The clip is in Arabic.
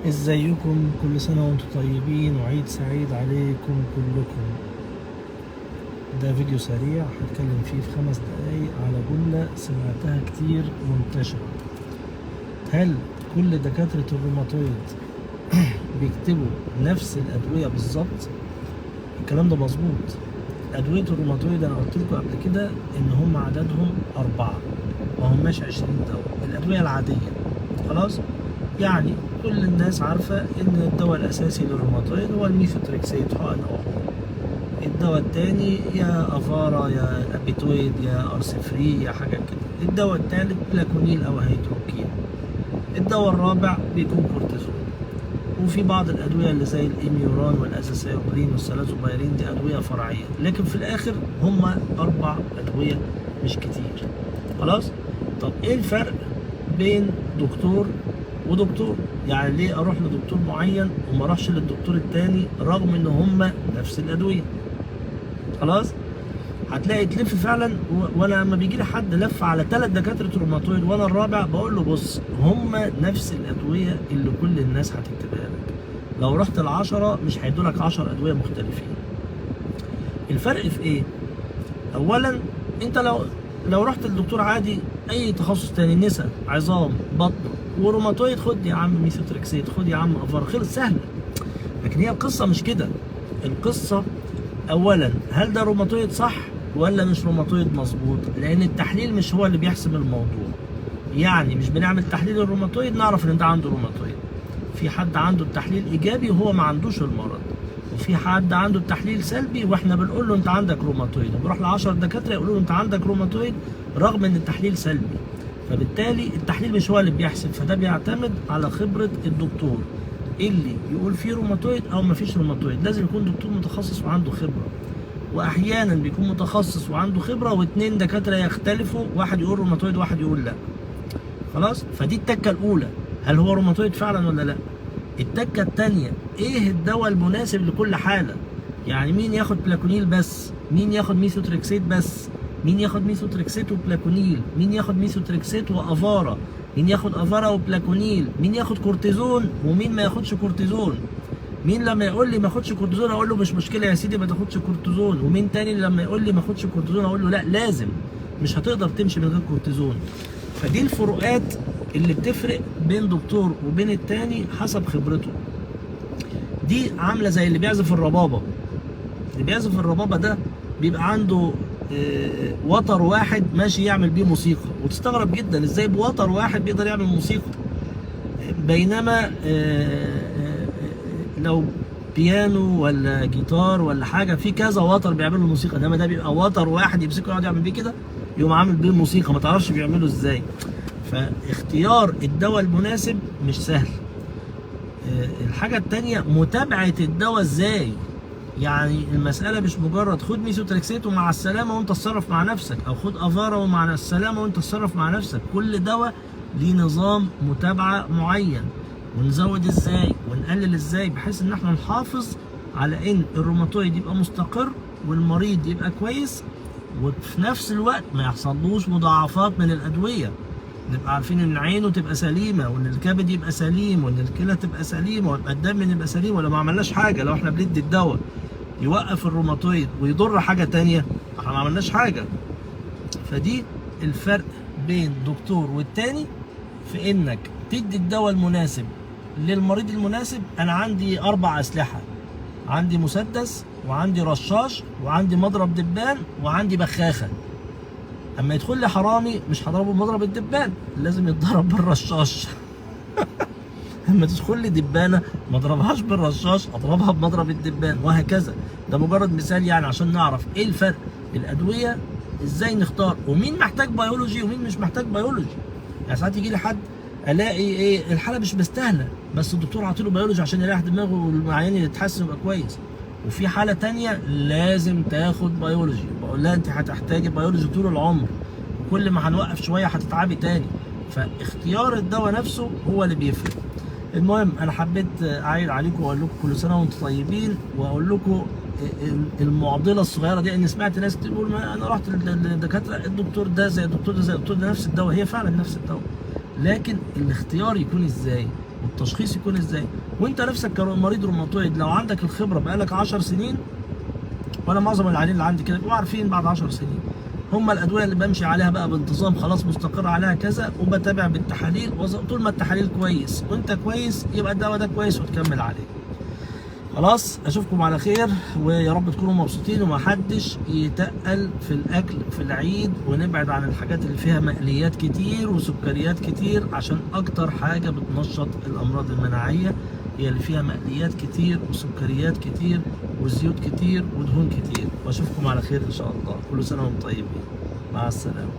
ازيكم؟ كل سنة وانتم طيبين وعيد سعيد عليكم كلكم. ده فيديو سريع هتكلم فيه في 5 دقايق على جملة سمعتها كتير منتشرة. هل كل دكاترة الروماتويد بيكتبوا نفس الأدوية بالظبط؟ الكلام ده مظبوط. أدوية الروماتويد أنا قلت لكم قبل كده إن هم عددهم 4، ما هماش 20 دواء. الأدوية العادية خلاص، يعني كل الناس عارفة إن الدواء الأساسي للروماتويد هو الميثوتريكسيت حقن أو الدواء التاني يا افارا يا ابيتويد يا ارسفري يا حاجة كده. الدواء التالت بلاكونيل او هيدروكين. الدواء الرابع بيكون كورتيزون. وفي بعض الادوية اللي زي الاميوران والازاسيوبرين والسلازوبايرين دي ادوية فرعية، لكن في الاخر هما 4 ادوية مش كتير. خلاص؟ طب ايه الفرق بين دكتور ودكتور؟ يعني ليه اروح لدكتور معين وما اروحش للدكتور التاني رغم ان هما نفس الادوية؟ خلاص؟ هتلاقي تلف فعلا. وانا لما بيجي لي حد لف على 3 دكاتره روماتويد وانا الرابع، بقول له بص، هم نفس الادويه اللي كل الناس هتكتبها لك. لو رحت ل10 مش هيدوا لك 10 ادويه مختلفين. الفرق في ايه؟ اولا انت لو رحت للدكتور عادي اي تخصص تاني، نسا، عظام، بطن وروماتويد، خد يا عم ميثوتريكسيت، خد يا عم افار، خلص، سهله. لكن هي القصه مش كده. القصه اولا هل ده روماتويد صح ولا مش روماتويد مظبوط؟ لان التحليل مش هو اللي بيحسم الموضوع. يعني مش بنعمل تحليل الروماتويد نعرف ان ده عنده روماتويد. في حد عنده التحليل ايجابي وهو ما عندوش المرض، وفي حد عنده التحليل سلبي واحنا بنقول له انت عندك روماتويد، وبروح ل10 دكاتره يقولوا له انت عندك روماتويد رغم ان التحليل سلبي. فبالتالي التحليل مش هو اللي بيحسب، فده بيعتمد على خبره الدكتور اللي يقول فيه روماتويد او ما فيش روماتويد. لازم يكون دكتور متخصص وعنده خبره، واحيانا بيكون متخصص وعنده خبره و2 دكاتره يختلفوا، واحد يقول روماتويد وواحد يقول لا. خلاص؟ فدي التكه الاولى، هل هو روماتويد فعلا ولا لا؟ التكه الثانيه، ايه الدواء المناسب لكل حاله؟ يعني مين ياخد بلاكونيل بس؟ مين ياخد ميثوتريكسيت بس؟ مين ياخد ميثوتريكسيت وبلاكونيل؟ مين ياخد ميثوتريكسيت وافارا؟ مين ياخد افارا وبلاكونيل؟ مين ياخد كورتيزون ومين ما ياخدش كورتيزون؟ مين لما يقول لي ما اخدش كورتيزون اقول له مش مشكله يا سيدي ما تاخدش كورتيزون، ومين تاني لما يقول لي ما اخدش كورتيزون اقول له لا لازم، مش هتقدر تمشي من غير كورتيزون. فدي الفروقات اللي بتفرق بين دكتور وبين التاني حسب خبرته. دي عامله زي اللي بيعزف الربابه. اللي بيعزف الربابه ده بيبقى عنده وتر واحد ماشي يعمل بيه موسيقى، وتستغرب جدا ازاي بوتر واحد بيقدر يعمل موسيقى. بينما لو بيانو ولا جيتار ولا حاجه في كذا وتر بيعملوا الموسيقى، انما ده بيبقى وتر واحد يمسكه يقعد يعمل بيه كده، يقوم عامل بيه الموسيقى، ما تعرفش بيعمله ازاي. فاختيار الدواء المناسب مش سهل. الحاجه الثانيه متابعه الدواء ازاي. يعني المساله مش مجرد خد ميثوتريكسيت ومع السلامه وانت اتصرف مع نفسك، او خد افارا ومع السلامه وانت اتصرف مع نفسك. كل دواء ليه نظام متابعه معين، ونزود ازاي ونقلل ازاي بحيث ان احنا نحافظ على ان الروماتويد يبقى مستقر والمريض يبقى كويس، وفي نفس الوقت ما يحصلوش مضاعفات من الادويه. نبقى عارفين ان عينه تبقى سليمه، وان الكبد يبقى سليم، وان الكلى تبقى سليمه، ويبقى الدم يبقى سليم. ولو ما عملناش حاجه، لو احنا بندي الدواء يوقف الروماتويد ويضر حاجه تانيه، احنا ما عملناش حاجه. فدي الفرق بين دكتور والتاني، في انك تدي الدواء المناسب للمريض المناسب. انا عندي 4 اسلحه، عندي مسدس وعندي رشاش وعندي مضرب دبان وعندي بخاخه. اما يدخل لي حرامي مش هضربه بمضرب الدبان، لازم يتضرب بالرشاش. اما تدخل لي دبانه ما اضربهاش بالرشاش، اضربها بمضرب الدبان، وهكذا. ده مجرد مثال يعني عشان نعرف ايه الفرق. الادويه ازاي نختار، ومين محتاج بيولوجي ومين مش محتاج بيولوجي. يعني ساعات يجي لي حد الاقي ايه الحاله مش مستاهله، بس الدكتور عاطيله بيولوجي عشان يريح دماغه والعيان يتحسن ويبقى كويس. وفي حاله تانيه لازم تاخد بيولوجي، بقول لها انت هتحتاجي بيولوجي طول العمر، وكل ما هنوقف شويه هتتعبي تاني. فاختيار الدواء نفسه هو اللي بيفرق. المهم انا حبيت اعيد عليكم واقول لكم كل سنه وانتم طيبين، واقول لكم المعضله الصغيره دي، ان سمعت ناس تقول ما انا رحت للدكاتره، الدكتور ده زي الدكتور ده زي الدكتور ده، نفس الدواء. هي فعلا نفس الدواء، لكن الاختيار يكون ازاي؟ والتشخيص يكون ازاي. وانت نفسك كمريض روماتويد لو عندك الخبره بقالك 10 سنين، وانا معظم العيانين اللي عندي كده بيبقوا عارفين بعد 10 سنين هم الادويه اللي بمشي عليها بقى بانتظام، خلاص مستقر عليها كذا، وبتابع بالتحاليل، طول ما التحاليل كويس وانت كويس يبقى الدواء ده كويس وتكمل عليه. خلاص اشوفكم على خير، ويا رب تكونوا مبسوطين ومحدش يتقل في الاكل في العيد، ونبعد عن الحاجات اللي فيها مقليات كتير وسكريات كتير، عشان اكتر حاجه بتنشط الامراض المناعيه هي اللي فيها مقليات كتير وسكريات كتير وزيوت كتير ودهون كتير. واشوفكم على خير ان شاء الله. كل سنه وانتم طيبين. مع السلامه.